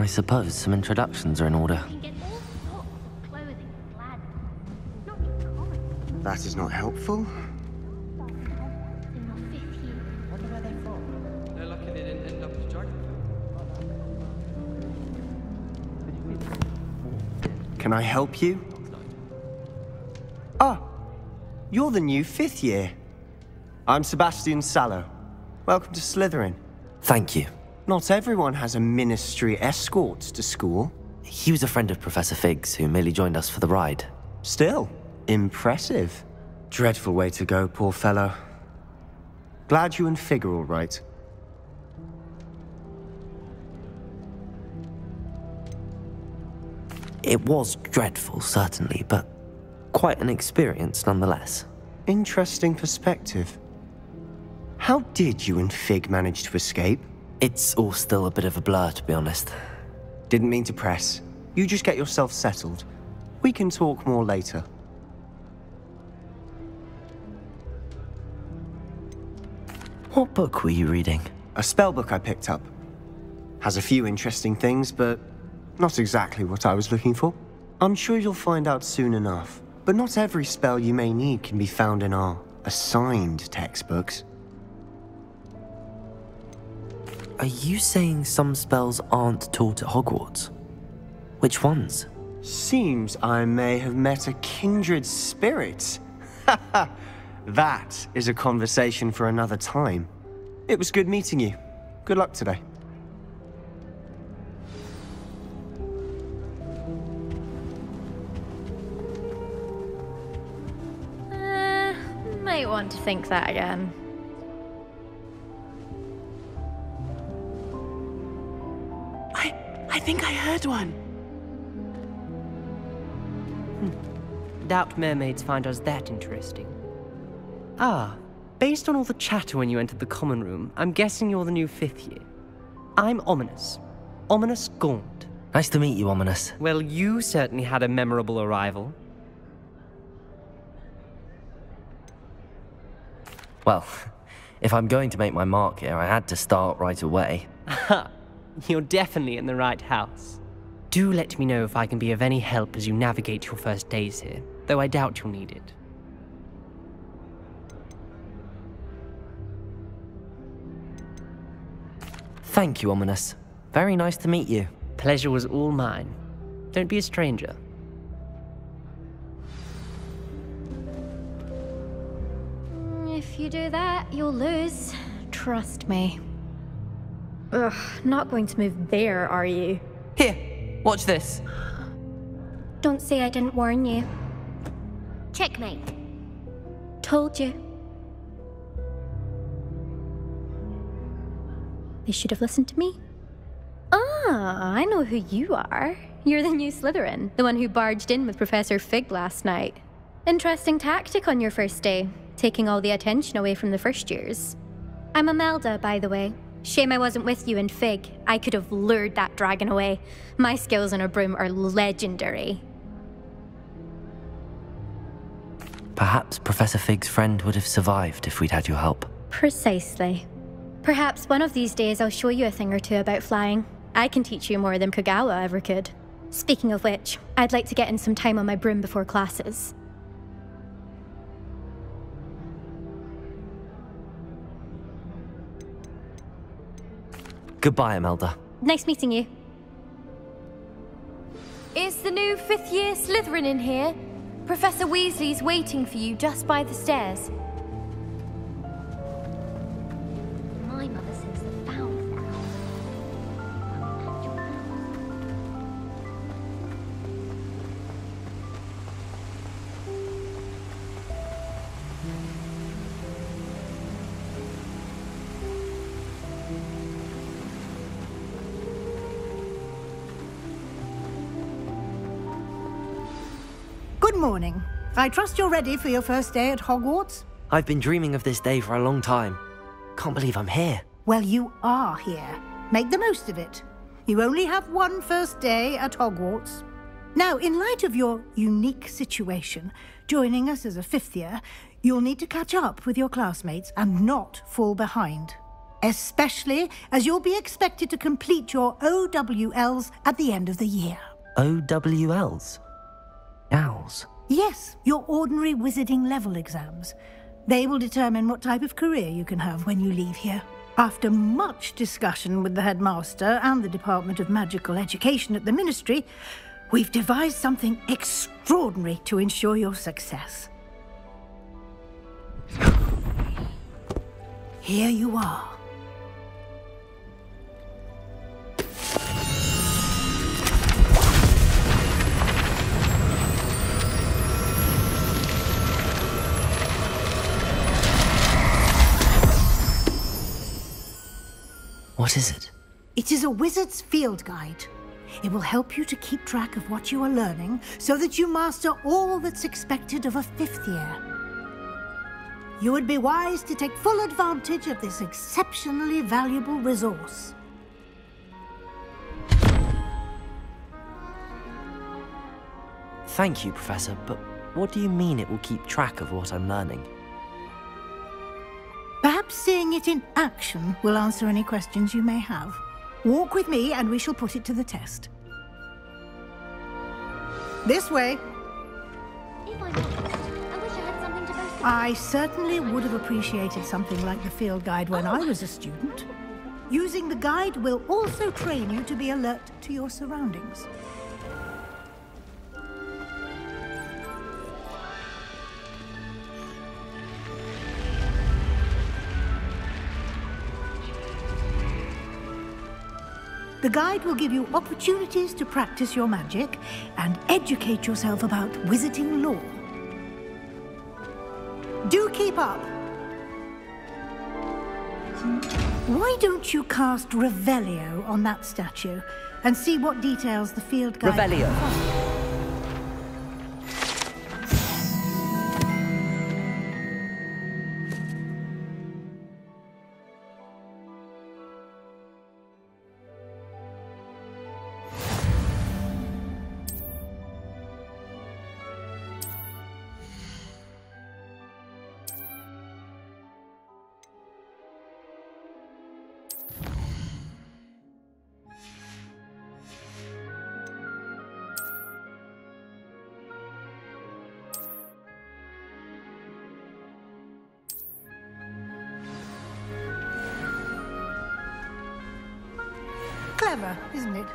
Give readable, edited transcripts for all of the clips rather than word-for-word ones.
I suppose some introductions are in order. You can get all sorts of clothing and gladness. Not just common. That is not helpful. In your 5th year. Wonder where they're from. They're lucky they didn't end up as dragon. Can I help you? Ah, you're the new 5th year. I'm Sebastian Sallow. Welcome to Slytherin. Thank you. Not everyone has a ministry escort to school. He was a friend of Professor Fig's who merely joined us for the ride. Still, impressive. Dreadful way to go, poor fellow. Glad you and Fig are all right. It was dreadful, certainly, but quite an experience nonetheless. Interesting perspective. How did you and Fig manage to escape? It's all still a bit of a blur, to be honest. Didn't mean to press. You just get yourself settled. We can talk more later. What book were you reading? A spellbook I picked up. Has a few interesting things, but not exactly what I was looking for. I'm sure you'll find out soon enough. But not every spell you may need can be found in our assigned textbooks. Are you saying some spells aren't taught at Hogwarts? Which ones? Seems I may have met a kindred spirit. That is a conversation for another time. It was good meeting you. Good luck today. Might want to think that again. I think I heard one. Doubt mermaids find us that interesting. Ah, based on all the chatter when you entered the common room, I'm guessing you're the new 5th year. I'm Ominous. Ominous Gaunt. Nice to meet you, Ominous. Well, you certainly had a memorable arrival. Well, if I'm going to make my mark here, I had to start right away. Ha! You're definitely in the right house. Do let me know if I can be of any help as you navigate your first days here, though I doubt you'll need it. Thank you, Ominous. Very nice to meet you. Pleasure was all mine. Don't be a stranger. If you do that, you'll lose. Trust me. Ugh, not going to move there, are you? Here, watch this. Don't say I didn't warn you. Checkmate. Told you. They should have listened to me. Ah, I know who you are. You're the new Slytherin, the one who barged in with Professor Fig last night. Interesting tactic on your first day, taking all the attention away from the first years. I'm Imelda, by the way. Shame I wasn't with you in Fig. I could have lured that dragon away. My skills on a broom are legendary. Perhaps Professor Fig's friend would have survived if we'd had your help. Precisely. Perhaps one of these days I'll show you a thing or two about flying. I can teach you more than Kogawa ever could. Speaking of which, I'd like to get in some time on my broom before classes. Goodbye, Imelda. Nice meeting you. Is the new 5th year Slytherin in here? Professor Weasley's waiting for you just by the stairs. My mother says the found Good morning. I trust you're ready for your first day at Hogwarts? I've been dreaming of this day for a long time. Can't believe I'm here. Well, you are here. Make the most of it. You only have one first day at Hogwarts. Now, in light of your unique situation, joining us as a 5th year, you'll need to catch up with your classmates and not fall behind. especially as you'll be expected to complete your OWLs at the end of the year. OWLs? Owls? Yes, your ordinary wizarding level exams. They will determine what type of career you can have when you leave here. After much discussion with the headmaster and the Department of Magical Education at the Ministry, we've devised something extraordinary to ensure your success. Here you are. What is it? It is a wizard's field guide. It will help you to keep track of what you are learning so that you master all that's expected of a 5th year. You would be wise to take full advantage of this exceptionally valuable resource. Thank you, Professor, but what do you mean it will keep track of what I'm learning? Perhaps seeing it in action will answer any questions you may have. Walk with me and we shall put it to the test. This way. If I'm honest, I wish I had something to boast about. I certainly would have appreciated something like the field guide when I was a student. Using the guide will also train you to be alert to your surroundings. The guide will give you opportunities to practice your magic and educate yourself about wizarding lore. Do keep up! Why don't you cast Revelio on that statue and see what details the field guide... Revelio. Clever, isn't it?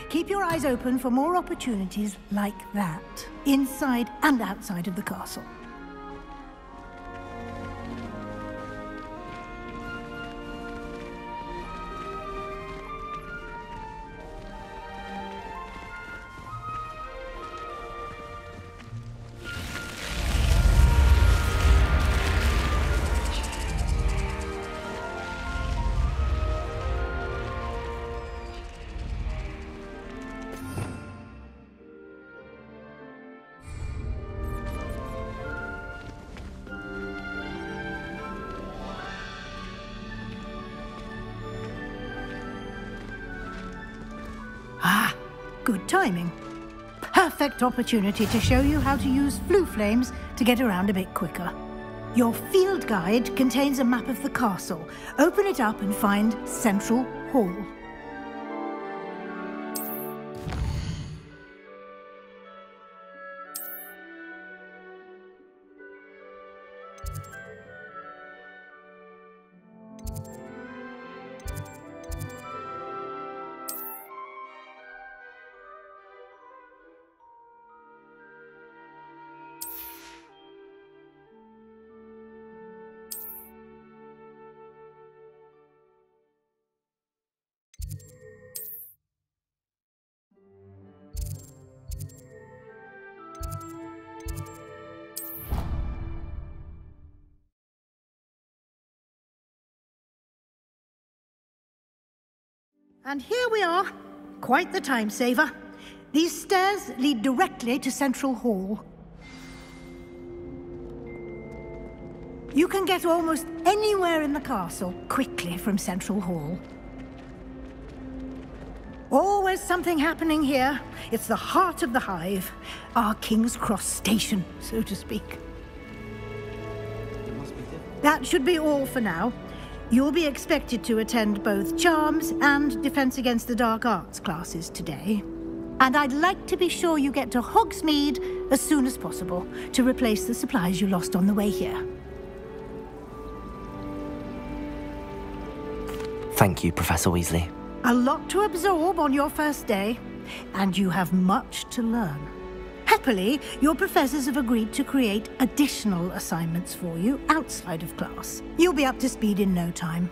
Keep your eyes open for more opportunities like that, inside and outside of the castle. Ah, good timing. Perfect opportunity to show you how to use flue flames to get around a bit quicker. Your field guide contains a map of the castle. Open it up and find Central Hall. And here we are. Quite the time saver. These stairs lead directly to Central Hall. You can get almost anywhere in the castle quickly from Central Hall. Always something happening here. It's the heart of the hive. Our King's Cross station, so to speak. That should be all for now. You'll be expected to attend both Charms and Defense Against the Dark Arts classes today. And I'd like to be sure you get to Hogsmeade as soon as possible to replace the supplies you lost on the way here. Thank you, Professor Weasley. A lot to absorb on your first day, and you have much to learn. Happily, your professors have agreed to create additional assignments for you outside of class. You'll be up to speed in no time.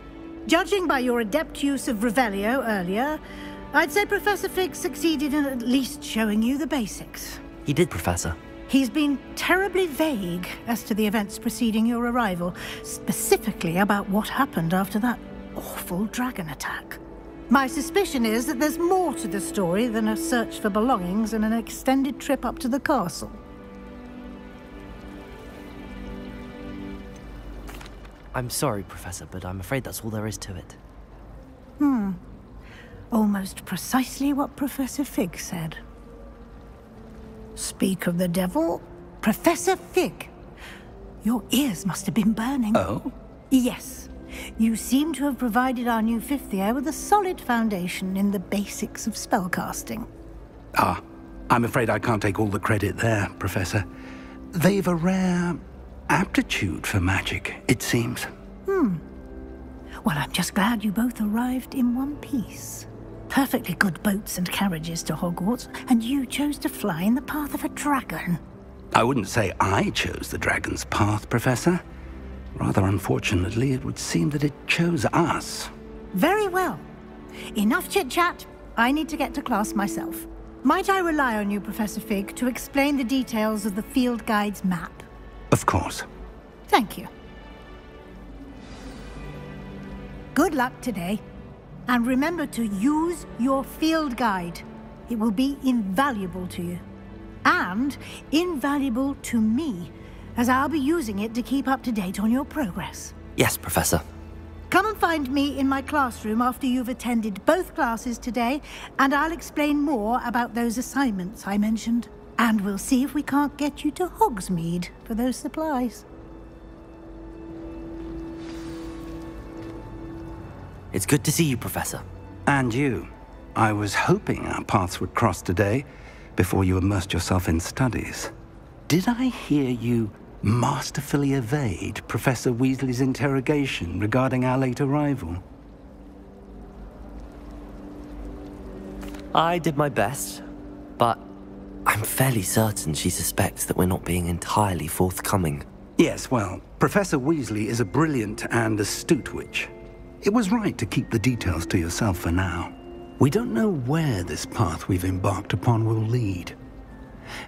Judging by your adept use of Revelio earlier, I'd say Professor Fig succeeded in at least showing you the basics. He did, Professor. He's been terribly vague as to the events preceding your arrival, specifically about what happened after that awful dragon attack. My suspicion is that there's more to the story than a search for belongings and an extended trip up to the castle. I'm sorry, Professor, but I'm afraid that's all there is to it. Almost precisely what Professor Fig said. Speak of the devil, Professor Fig. Your ears must have been burning. Oh? Yes. You seem to have provided our new fifth year with a solid foundation in the basics of spellcasting. Ah, I'm afraid I can't take all the credit there, Professor. They've a rare aptitude for magic, it seems. Well, I'm just glad you both arrived in one piece. Perfectly good boats and carriages to Hogwarts, and you chose to fly in the path of a dragon. I wouldn't say I chose the dragon's path, Professor. Rather unfortunately, it would seem that it chose us. Very well. Enough chit-chat. I need to get to class myself. Might I rely on you, Professor Fig, to explain the details of the field guide's map? Of course. Thank you. Good luck today. And remember to use your field guide. It will be invaluable to you. And invaluable to me, as I'll be using it to keep up to date on your progress. Yes, Professor. Come and find me in my classroom after you've attended both classes today, and I'll explain more about those assignments I mentioned. And we'll see if we can't get you to Hogsmeade for those supplies. It's good to see you, Professor. And you. I was hoping our paths would cross today, before you immersed yourself in studies. Did I hear you masterfully evade Professor Weasley's interrogation regarding our late arrival? I did my best, but I'm fairly certain she suspects that we're not being entirely forthcoming. Yes, well, Professor Weasley is a brilliant and astute witch. It was right to keep the details to yourself for now. We don't know where this path we've embarked upon will lead.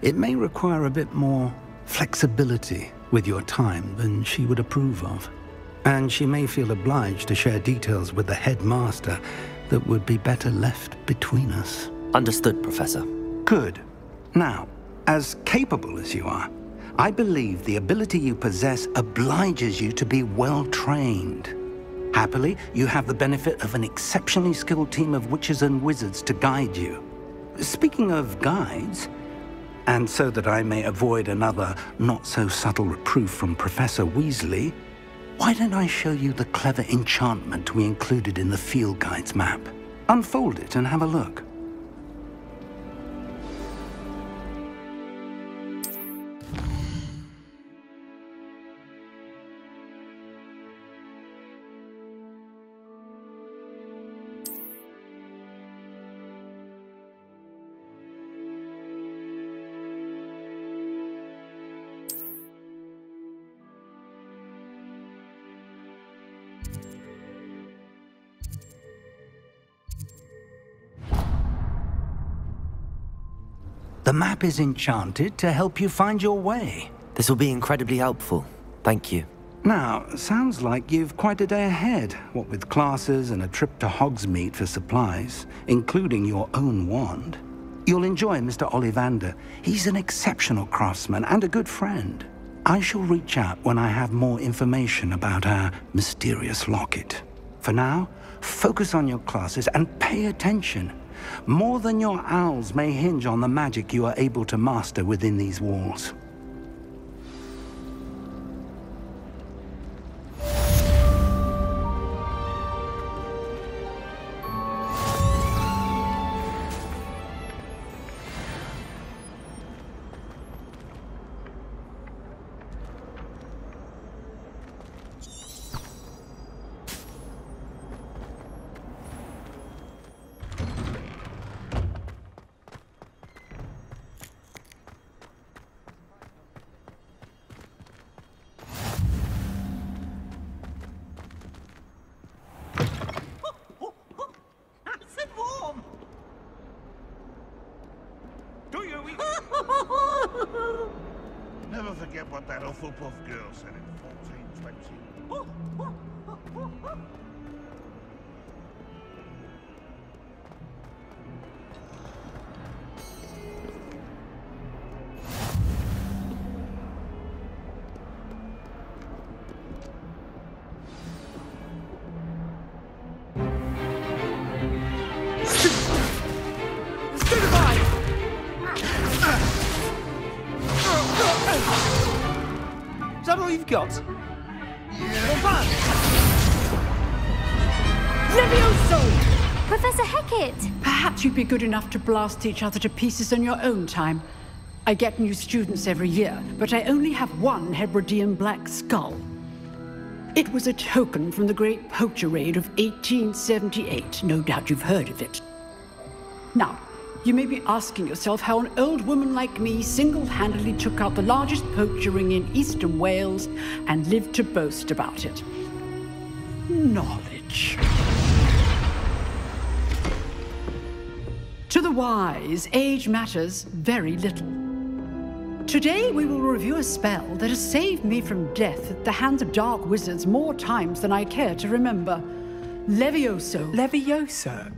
It may require a bit more flexibility with your time than she would approve of. And she may feel obliged to share details with the headmaster that would be better left between us. Understood, Professor. Good. Now, as capable as you are, I believe the ability you possess obliges you to be well-trained. Happily, you have the benefit of an exceptionally skilled team of witches and wizards to guide you. Speaking of guides, and so that I may avoid another not-so-subtle reproof from Professor Weasley, why don't I show you the clever enchantment we included in the field guide's map? Unfold it and have a look. The map is enchanted to help you find your way. This will be incredibly helpful. Thank you. Now, sounds like you've quite a day ahead, what with classes and a trip to Hogsmeade for supplies, including your own wand. You'll enjoy Mr. Ollivander. He's an exceptional craftsman and a good friend. I shall reach out when I have more information about our mysterious locket. For now, focus on your classes and pay attention. More than your owls may hinge on the magic you are able to master within these walls. never forget what that Hufflepuff girl said in 1420. Is that all you've got? Levioso! Professor Hecat! Perhaps you'd be good enough to blast each other to pieces on your own time. I get new students every year, but I only have one Hebridean black skull. It was a token from the Great Poacher Raid of 1878. No doubt you've heard of it. Now, you may be asking yourself how an old woman like me single-handedly took out the largest poacher ring in eastern Wales and lived to boast about it. Knowledge. To the wise, age matters very little. Today we will review a spell that has saved me from death at the hands of dark wizards more times than I care to remember. Levioso. Levioso?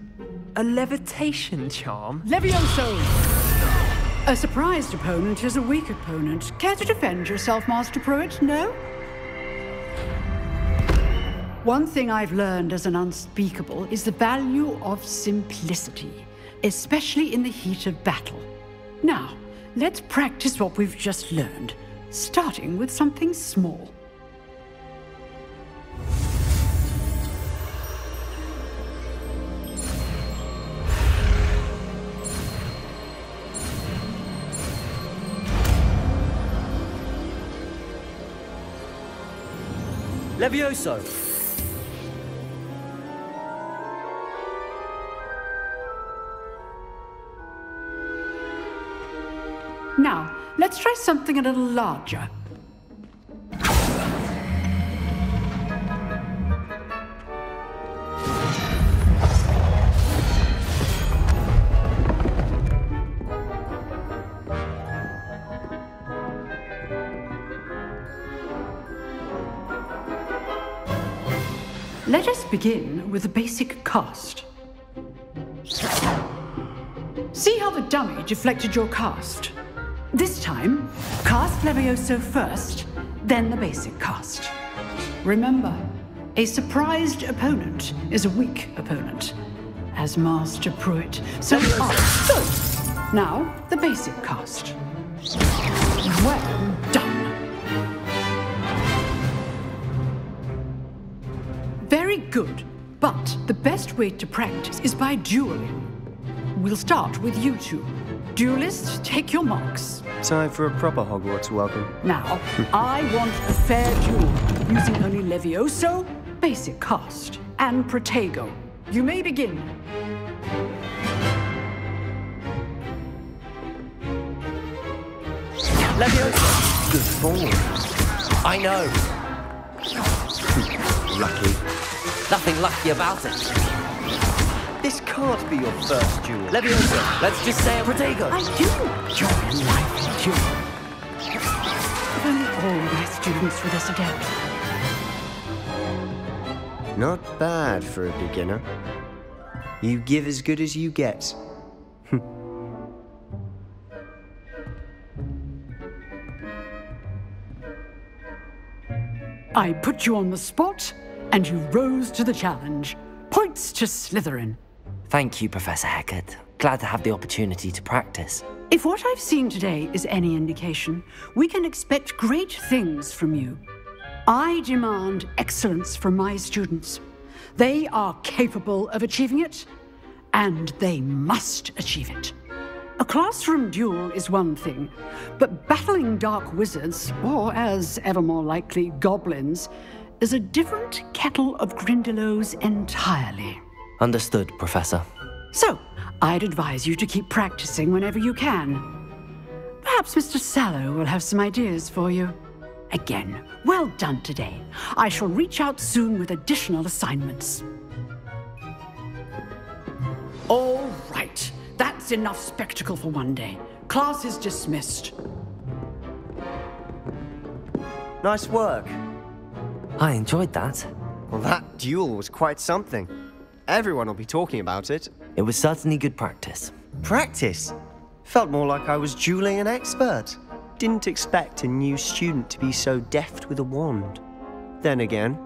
A levitation charm? Levioso! A surprised opponent is a weak opponent. Care to defend yourself, Master Pruitt? No? One thing I've learned as an unspeakable is the value of simplicity, especially in the heat of battle. Now, let's practice what we've just learned, starting with something small. Levioso! Now, let's try something a little larger. Let us begin with the basic cast. See how the dummy deflected your cast? This time, cast Levioso first, then the basic cast. Remember, a surprised opponent is a weak opponent, as Master Pruitt. So, good. Now, the basic cast. Well done. Very good, but the best way to practice is by dueling. We'll start with you two. Duelists, take your marks. Time for a proper Hogwarts welcome. Now, I want a fair duel, using only Levioso, basic cast, and Protego. You may begin. Levioso! Good form. I know. Lucky. Nothing lucky about it. This can't be your first duel. Levioso, let's just say a Protego. I do enjoy life duel. If only all my students were this adept. Not bad for a beginner. You give as good as you get. I put you on the spot, and you rose to the challenge. Points to Slytherin. Thank you, Professor Hecat. Glad to have the opportunity to practice. If what I've seen today is any indication, we can expect great things from you. I demand excellence from my students. They are capable of achieving it, and they must achieve it. A classroom duel is one thing, but battling dark wizards, or as ever more likely, goblins, is a different kettle of Grindylows entirely. Understood, Professor. So, I'd advise you to keep practicing whenever you can. Perhaps Mr. Sallow will have some ideas for you. Again, well done today. I shall reach out soon with additional assignments. All right. That's enough spectacle for one day. Class is dismissed. Nice work. I enjoyed that. Well, that duel was quite something. Everyone will be talking about it. It was certainly good practice. Practice? Felt more like I was dueling an expert. Didn't expect a new student to be so deft with a wand. Then again,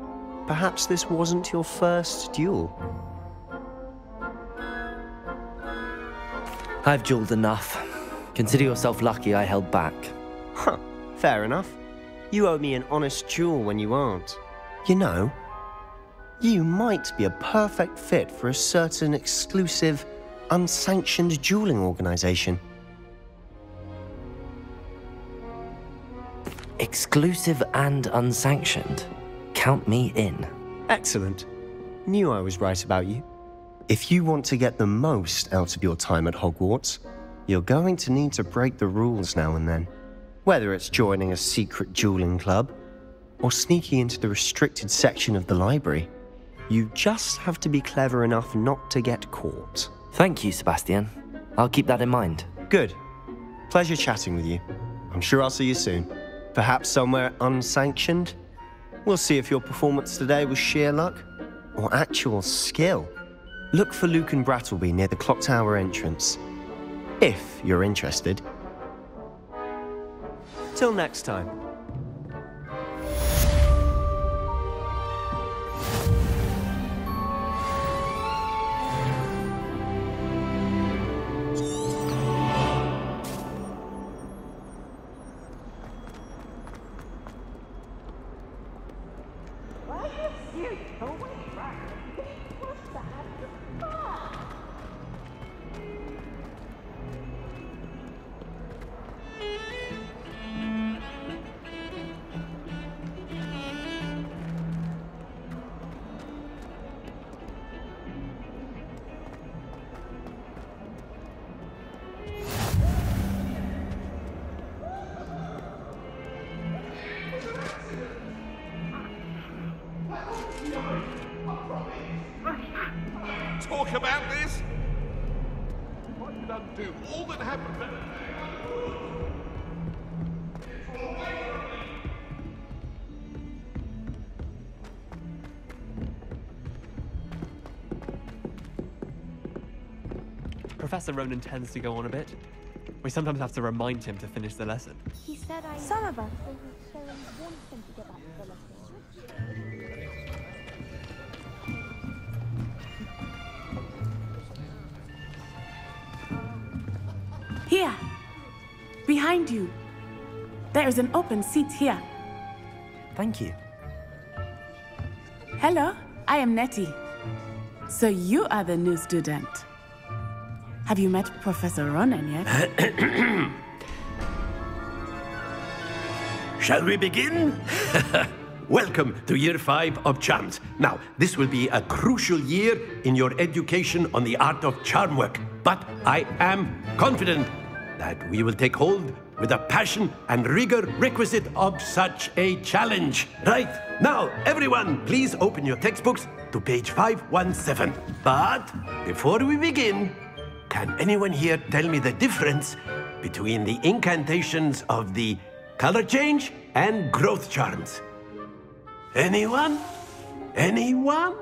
perhaps this wasn't your first duel. I've dueled enough. Consider yourself lucky I held back. Huh, fair enough. You owe me an honest duel when you aren't. You know, you might be a perfect fit for a certain exclusive, unsanctioned dueling organization. Exclusive and unsanctioned. Count me in. Excellent. Knew I was right about you. If you want to get the most out of your time at Hogwarts, you're going to need to break the rules now and then. Whether it's joining a secret dueling club, or sneaking into the restricted section of the library, you just have to be clever enough not to get caught. Thank you, Sebastian. I'll keep that in mind. Good. Pleasure chatting with you. I'm sure I'll see you soon. Perhaps somewhere unsanctioned? We'll see if your performance today was sheer luck or actual skill. Look for Lucan Brattleby near the Clock Tower entrance, if you're interested. Till next time. Talk about this? What did undo all that happened that Professor Ronan tends to go on a bit. We sometimes have to remind him to finish the lesson. He said some of us are showing wanting to get back to the lesson. Here, behind you. There is an open seat here. Thank you. Hello, I am Nettie. So you are the new student. Have you met Professor Ronan yet? Shall we begin? Welcome to Year 5 of Charms. Now, this will be a crucial year in your education on the art of charm work. But I am confident that we will take hold with the passion and rigor requisite of such a challenge. Right, now, everyone, please open your textbooks to page 517. But before we begin, can anyone here tell me the difference between the incantations of the color change and growth charms? Anyone? Anyone?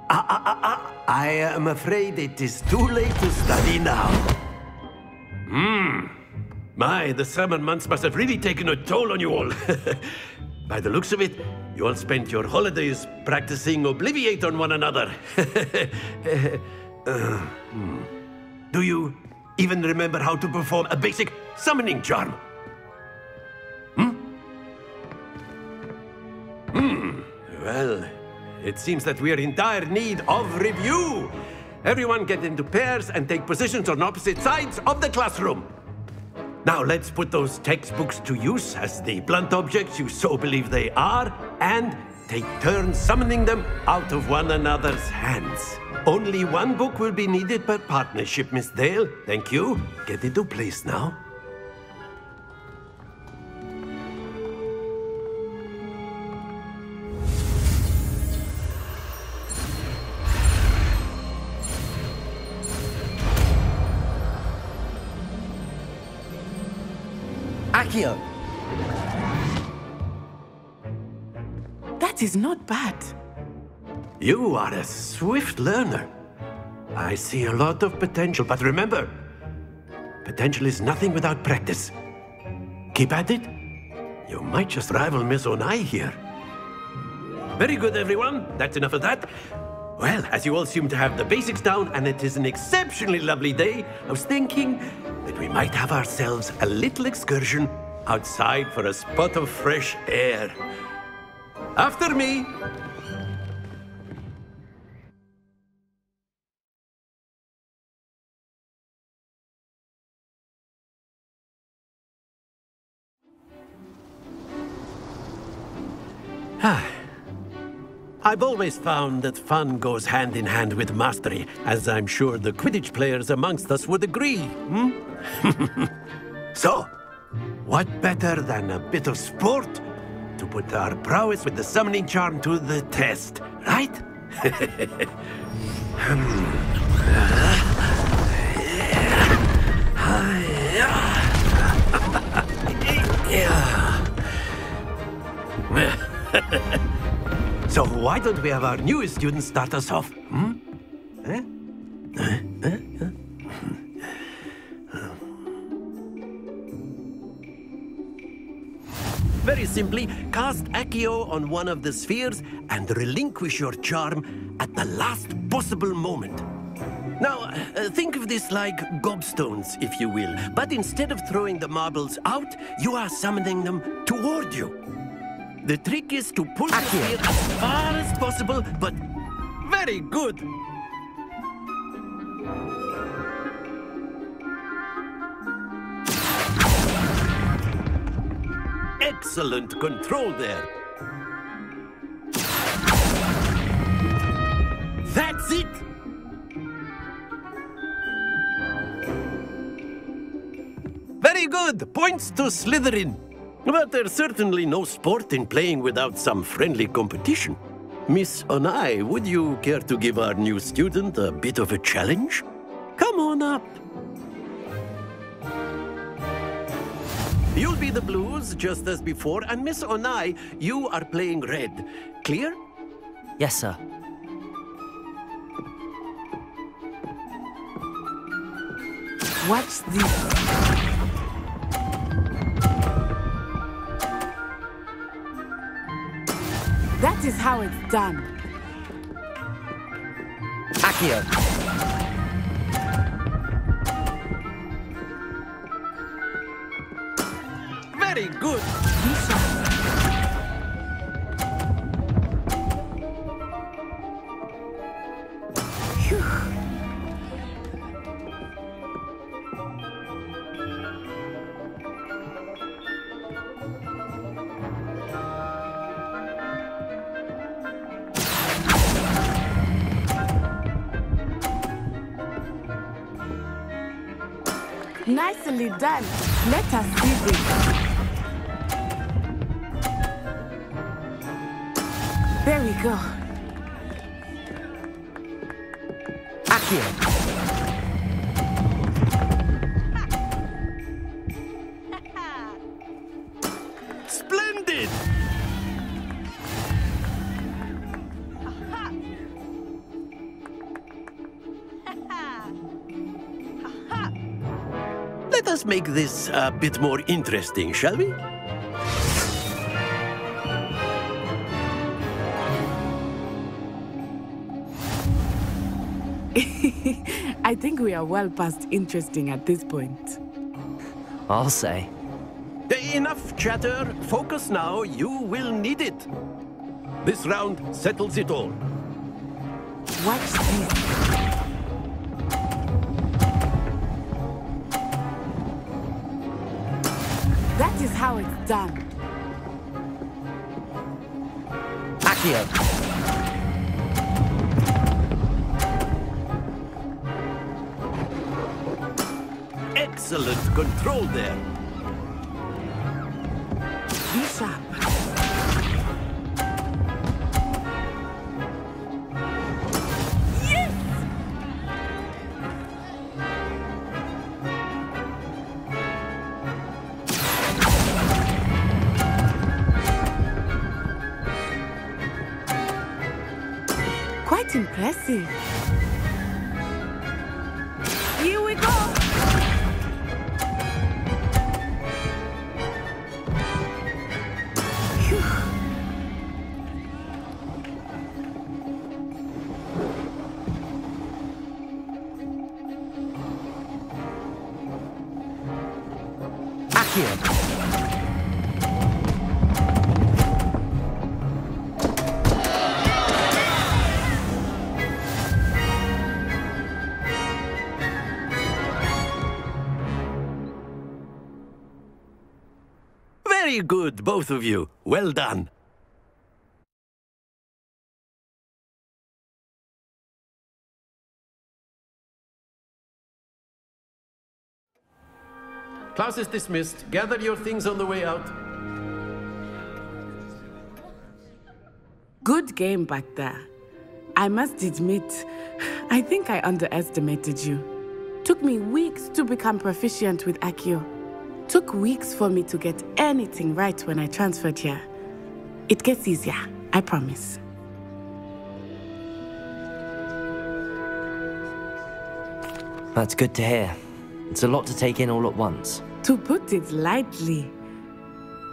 I am afraid it is too late to study now. My, the summer months must have really taken a toll on you all. By the looks of it, you all spent your holidays practicing Obliviate on one another. Do you even remember how to perform a basic summoning charm? Well, it seems that we are in dire need of review. Everyone get into pairs and take positions on opposite sides of the classroom. Now let's put those textbooks to use as the blunt objects you so believe they are, and take turns summoning them out of one another's hands. Only one book will be needed per partnership, Miss Dale. Thank you. Get into place now. Accio, That is not bad. You are a swift learner. I see a lot of potential, but remember, potential is nothing without practice. Keep at it. You might just rival Miss Onai here. Very good, everyone. That's enough of that. Well, as you all seem to have the basics down, and it is an exceptionally lovely day, I was thinking that we might have ourselves a little excursion outside for a spot of fresh air. After me! I've always found that fun goes hand in hand with mastery, as I'm sure the Quidditch players amongst us would agree. So, what better than a bit of sport to put our prowess with the summoning charm to the test, right? So why don't we have our newest student start us off? Very simply, cast Accio on one of the spheres and relinquish your charm at the last possible moment. Now, think of this like gobstones, if you will, but instead of throwing the marbles out, you are summoning them toward you. The trick is to pull the sphere as far as possible, but very good. Excellent control there. That's it. Very good. Points to Slytherin. But there's certainly no sport in playing without some friendly competition. Miss Onai, would you care to give our new student a bit of a challenge? Come on up. You'll be the blues, just as before, and Miss Onai, you are playing red. Clear? Yes, sir. What's this? That is how it's done. Accio. Very good. Nicely done. Let us see this. There we go. Accio. Splendid! Let us make this a bit more interesting, shall we? I think we are well past interesting at this point. I'll say. Enough chatter. Focus now. You will need it. This round settles it all. Watch this. That is how it's done. Accio. Excellent control there. Be sharp. Yes! Quite impressive. Here we go! Very good, both of you. Well done. Class is dismissed. Gather your things on the way out. Good game back there. I must admit, I think I underestimated you. Took me weeks to become proficient with Accio. Took weeks for me to get anything right when I transferred here. It gets easier, I promise. That's good to hear. It's a lot to take in all at once. To put it lightly,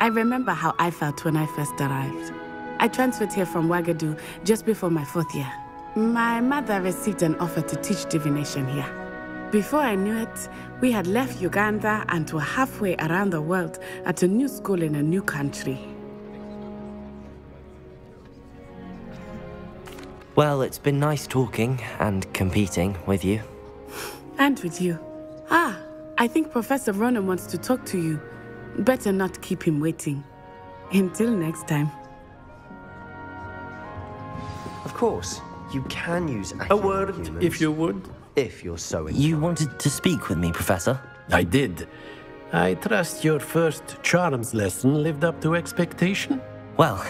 I remember how I felt when I first arrived. I transferred here from Ouagadougou just before my 4th year. My mother received an offer to teach divination here. Before I knew it, we had left Uganda and were halfway around the world at a new school in a new country. Well, it's been nice talking and competing with you. And with you. Ah, I think Professor Ronen wants to talk to you. Better not keep him waiting. Until next time. Of course, you can use A word, if you would. If you're so inclined. You wanted to speak with me, Professor? I did. I trust your first charms lesson lived up to expectation? Well,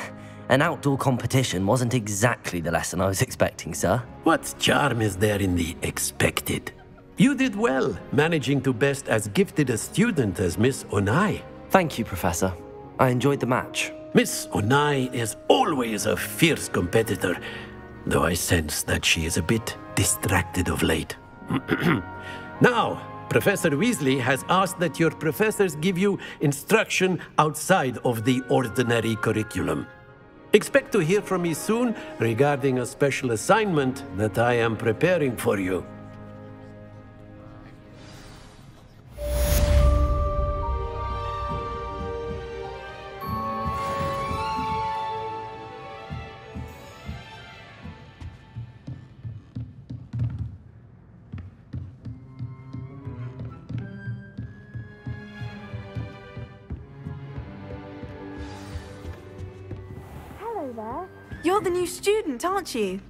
an outdoor competition wasn't exactly the lesson I was expecting, sir. What charm is there in the expected? You did well, managing to best as gifted a student as Miss Onai. Thank you, Professor. I enjoyed the match. Miss Onai is always a fierce competitor, though I sense that she is a bit distracted of late. Now, Professor Weasley has asked that your professors give you instruction outside of the ordinary curriculum. Expect to hear from me soon regarding a special assignment that I am preparing for you. You're the new student, aren't you?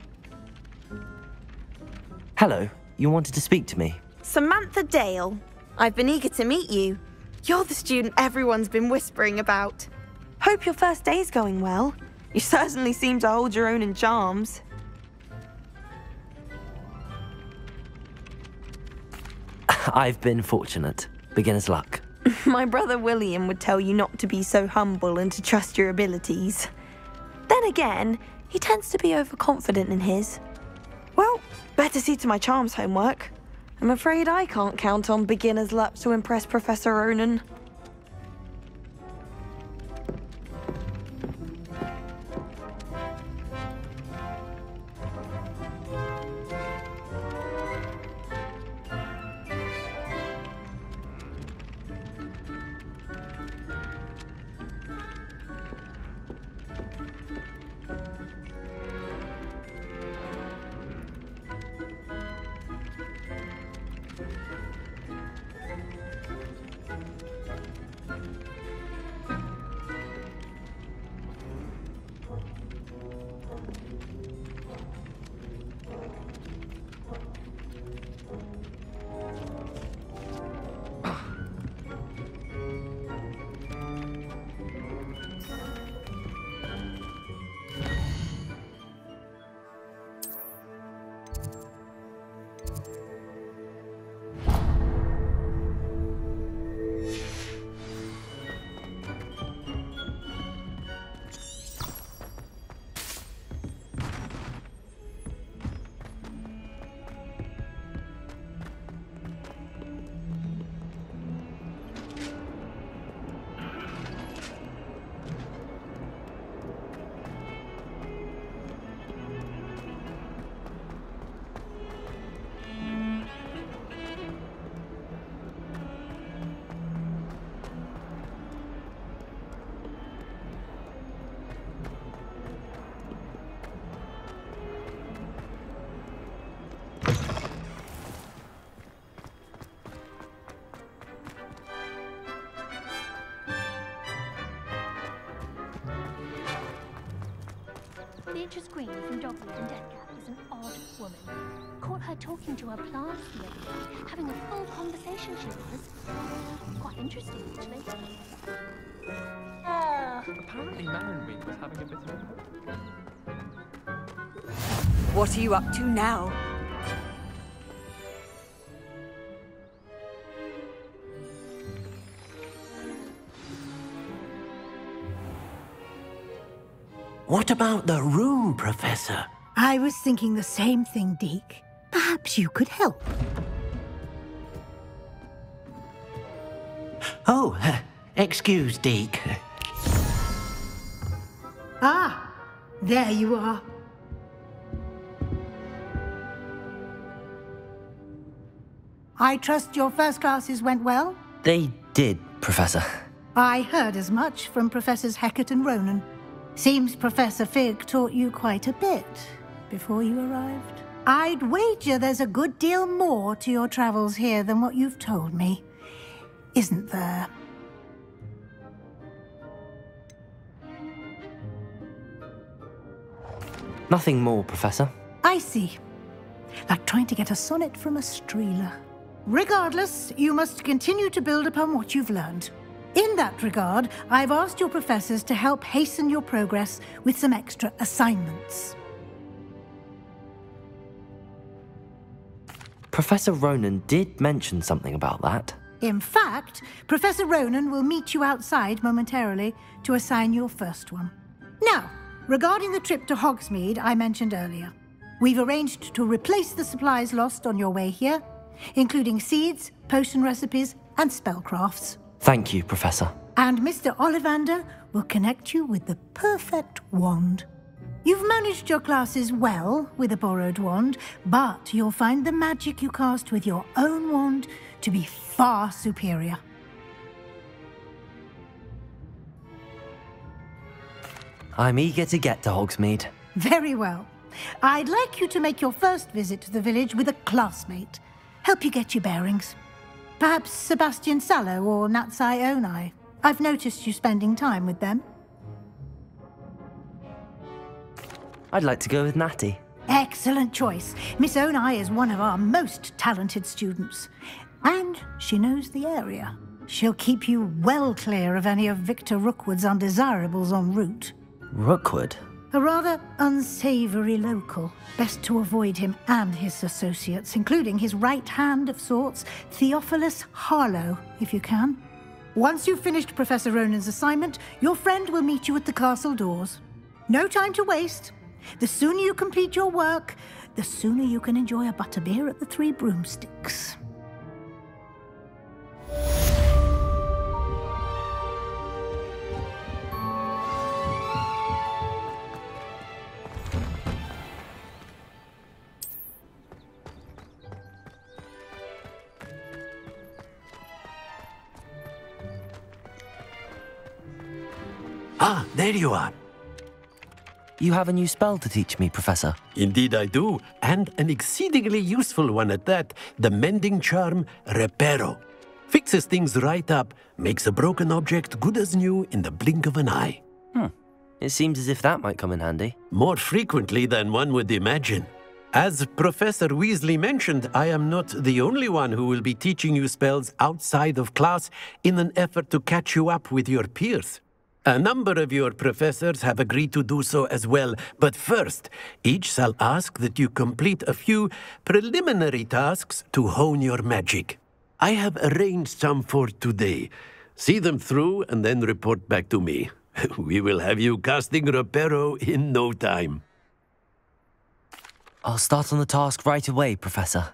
Hello, you wanted to speak to me? Samantha Dale. I've been eager to meet you. You're the student everyone's been whispering about. Hope your first day's going well. You certainly seem to hold your own in charms. I've been fortunate. Beginner's luck. My brother William would tell you not to be so humble and to trust your abilities. Then again, he tends to be overconfident in his. Well, better see to my charms homework. I'm afraid I can't count on beginner's luck to impress Professor Ronen. Beatrice Green from Dogwood and Deathcap is an odd woman. Caught her talking to her plants the other day, having a full conversation, she was. Quite interesting, actually. Apparently Marinweed was having a bit of a... What are you up to now? What about the room, Professor? I was thinking the same thing, Deke. Perhaps you could help. Oh, excuse, Deke. Ah, there you are. I trust your first classes went well? They did, Professor. I heard as much from Professors Hecat and Ronan. Seems Professor Fig taught you quite a bit before you arrived. I'd wager there's a good deal more to your travels here than what you've told me. Isn't there? Nothing more, Professor. I see. Like trying to get a sonnet from a streeler. Regardless, you must continue to build upon what you've learned. In that regard, I've asked your professors to help hasten your progress with some extra assignments. Professor Ronan did mention something about that. In fact, Professor Ronan will meet you outside momentarily to assign your first one. Now, regarding the trip to Hogsmeade I mentioned earlier, we've arranged to replace the supplies lost on your way here, including seeds, potion recipes, and spellcrafts. Thank you, Professor. And Mr. Ollivander will connect you with the perfect wand. You've managed your classes well with a borrowed wand, but you'll find the magic you cast with your own wand to be far superior. I'm eager to get to Hogsmeade. Very well. I'd like you to make your first visit to the village with a classmate. Help you get your bearings. Perhaps Sebastian Sallow or Natsai Onai. I've noticed you spending time with them. I'd like to go with Natty. Excellent choice. Miss Onai is one of our most talented students. And she knows the area. She'll keep you well clear of any of Victor Rookwood's undesirables en route. Rookwood? A rather unsavory local. Best to avoid him and his associates, including his right hand of sorts, Theophilus Harlow, if you can. Once you've finished Professor Ronan's assignment, your friend will meet you at the castle doors. No time to waste. The sooner you complete your work, the sooner you can enjoy a butterbeer at the Three Broomsticks. Ah, there you are. You have a new spell to teach me, Professor. Indeed I do, and an exceedingly useful one at that. The mending charm, Reparo. Fixes things right up, makes a broken object good as new in the blink of an eye. It seems as if that might come in handy. More frequently than one would imagine. As Professor Weasley mentioned, I am not the only one who will be teaching you spells outside of class in an effort to catch you up with your peers. A number of your professors have agreed to do so as well, but first, each shall ask that you complete a few preliminary tasks to hone your magic. I have arranged some for today. See them through and then report back to me. We will have you casting Reparo in no time. I'll start on the task right away, Professor.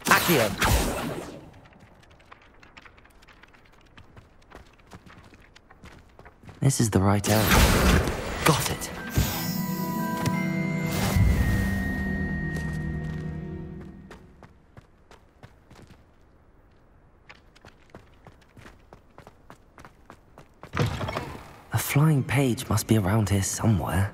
Accio. This is the right area. Got it. A flying page must be around here somewhere.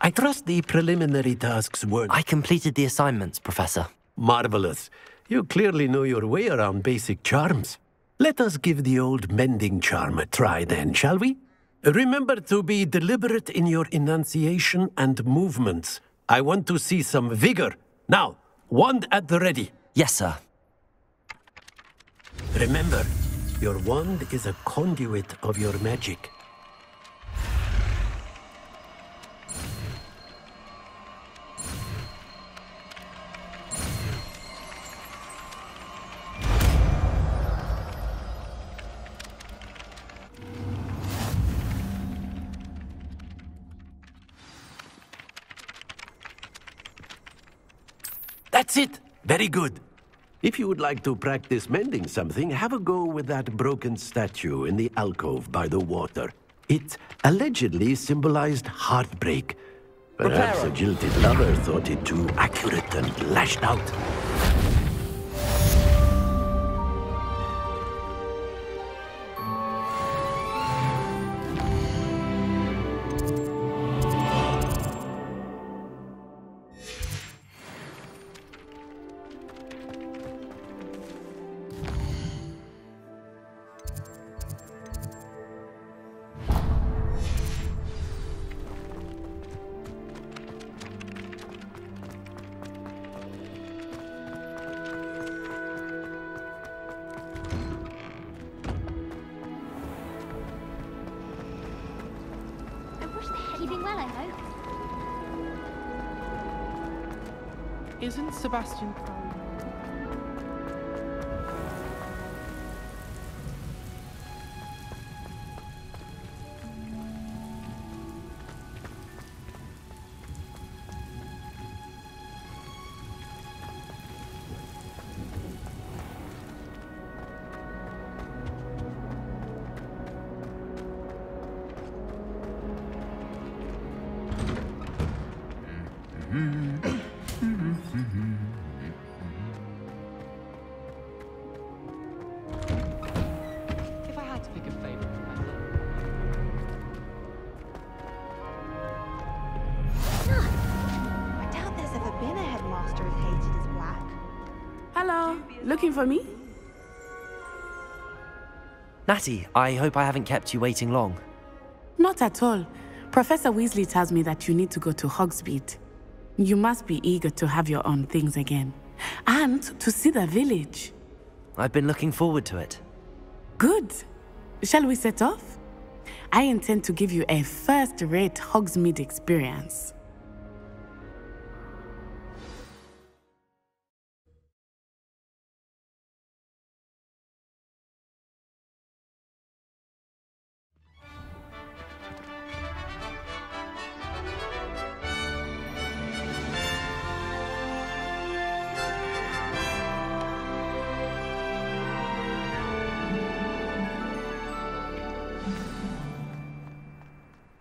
I trust the preliminary tasks were... I completed the assignments, Professor. Marvelous. You clearly know your way around basic charms. Let us give the old mending charm a try then, shall we? Remember to be deliberate in your enunciation and movements. I want to see some vigor. Now, wand at the ready. Yes, sir. Remember, your wand is a conduit of your magic. That's it! Very good. If you would like to practice mending something, have a go with that broken statue in the alcove by the water. It allegedly symbolized heartbreak. Perhaps a jilted lover thought it too accurate and lashed out. Keeping well, I hope. Isn't Sebastian Crow? If I had to pick a favorite I doubt there's ever been a headmaster as hated as Black. Hello, looking for me? Natty, I hope I haven't kept you waiting long. Not at all. Professor Weasley tells me that you need to go to Hogsmeade. You must be eager to have your own things again. And to see the village. I've been looking forward to it. Good. Shall we set off? I intend to give you a first-rate Hogsmeade experience.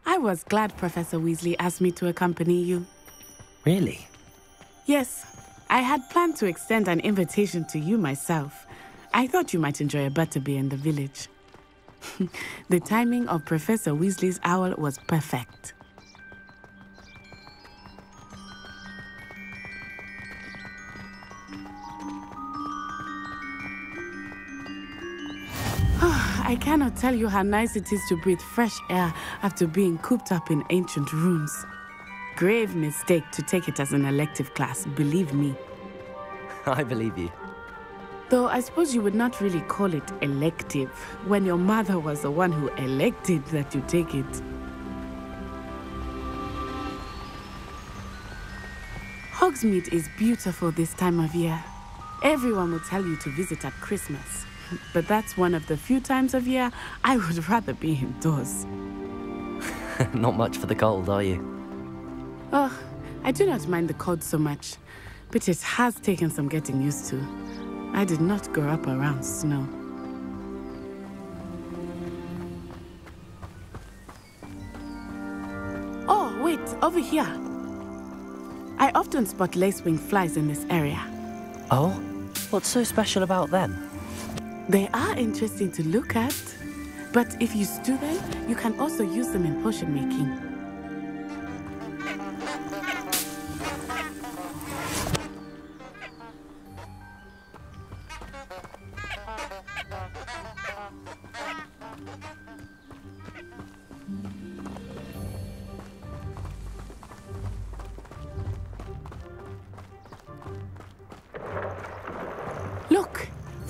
I was glad Professor Weasley asked me to accompany you. Really? Yes, I had planned to extend an invitation to you myself. I thought you might enjoy a butterbeer in the village. The timing of Professor Weasley's owl was perfect. I cannot tell you how nice it is to breathe fresh air after being cooped up in ancient rooms. Grave mistake to take it as an elective class, believe me. I believe you. Though I suppose you would not really call it elective when your mother was the one who elected that you take it. Hogsmeade is beautiful this time of year. Everyone will tell you to visit at Christmas. But that's one of the few times of year I would rather be indoors. Not much for the cold, are you? Oh, I do not mind the cold so much, but it has taken some getting used to. I did not grow up around snow. Oh, wait, over here. I often spot lacewing flies in this area. Oh? What's so special about them? They are interesting to look at, but if you stew them, you can also use them in potion making.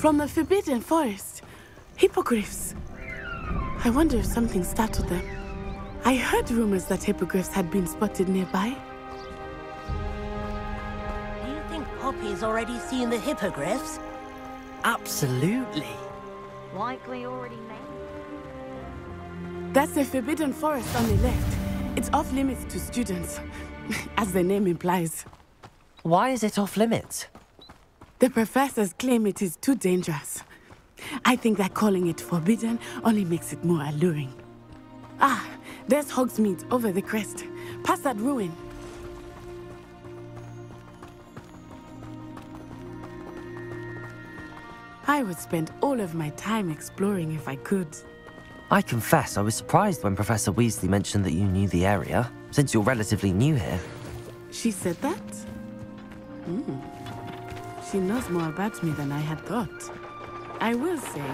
From the Forbidden Forest. Hippogriffs. I wonder if something startled them. I heard rumors that hippogriffs had been spotted nearby. Do you think Poppy's already seen the hippogriffs? Absolutely. Likely already made. That's the Forbidden Forest on the left. It's off limits to students, as the name implies. Why is it off limits? The professors claim it is too dangerous. I think that calling it forbidden only makes it more alluring. Ah, there's Hogsmeade over the crest, past that ruin. I would spend all of my time exploring if I could. I confess I was surprised when Professor Weasley mentioned that you knew the area, since you're relatively new here. She said that? She knows more about me than I had thought. I will say,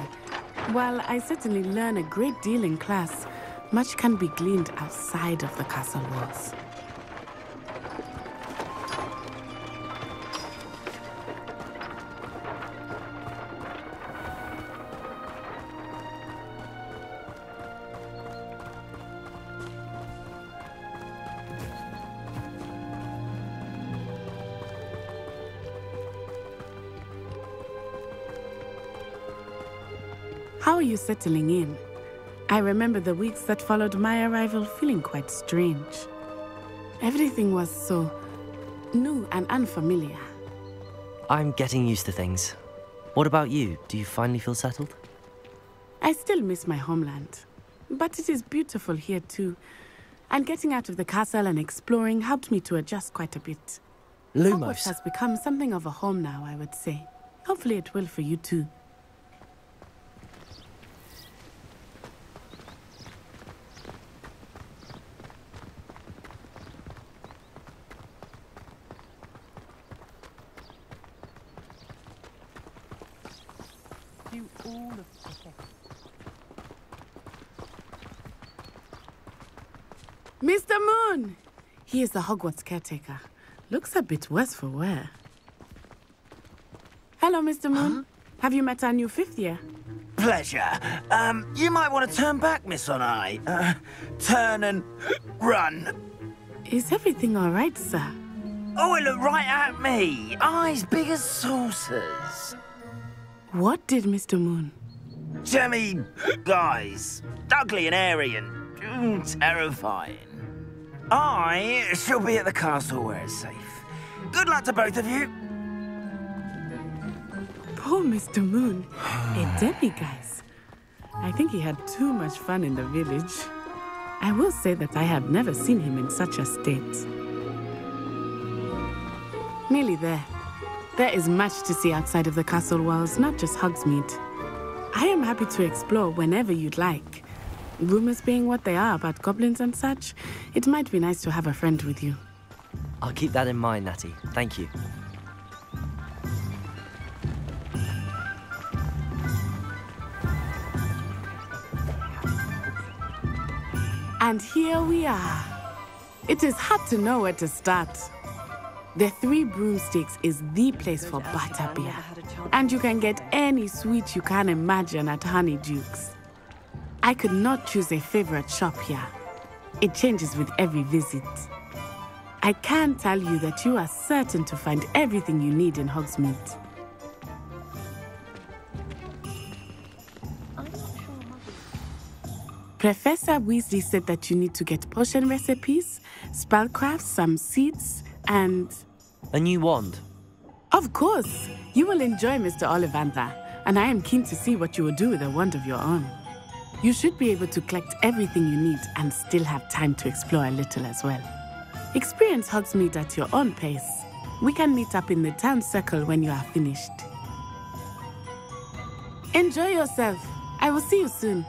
while I certainly learn a great deal in class, much can be gleaned outside of the castle walls. How are you settling in? I remember the weeks that followed my arrival feeling quite strange. Everything was so new and unfamiliar. I'm getting used to things. What about you? Do you finally feel settled? I still miss my homeland, but it is beautiful here too. And getting out of the castle and exploring helped me to adjust quite a bit. Lumos Hogwarts has become something of a home now, I would say. Hopefully it will for you too. Mr. Moon! He is the Hogwarts caretaker. Looks a bit worse for wear. Hello, Mr. Moon. Have you met our new fifth year? Pleasure. You might want to turn back, Miss Onai. Turn and run. Is everything all right, sir? Oh, it looked right at me. Eyes big as saucers. What did Mr. Moon? Jemmy, guys. Ugly and airy and terrifying. I shall be at the castle where it's safe. Good luck to both of you. Poor Mr. Moon. A demi-guise. I think he had too much fun in the village. I will say that I have never seen him in such a state. Nearly there. There is much to see outside of the castle walls, not just Hogsmeade. I am happy to explore whenever you'd like. Rumors being what they are about goblins and such, it might be nice to have a friend with you. I'll keep that in mind, Natty. Thank you. And here we are. It is hard to know where to start. The Three Broomsticks is the place for butterbeer. And you can get any sweet you can imagine at Honeydukes. I could not choose a favorite shop here. It changes with every visit. I can tell you that you are certain to find everything you need in Hogsmeade. Professor Weasley said that you need to get potion recipes, spellcrafts, some seeds, and... A new wand? Of course! You will enjoy Mr. Ollivander, and I am keen to see what you will do with a wand of your own. You should be able to collect everything you need and still have time to explore a little as well. Experience Hogsmeade at your own pace. We can meet up in the town circle when you are finished. Enjoy yourself. I will see you soon.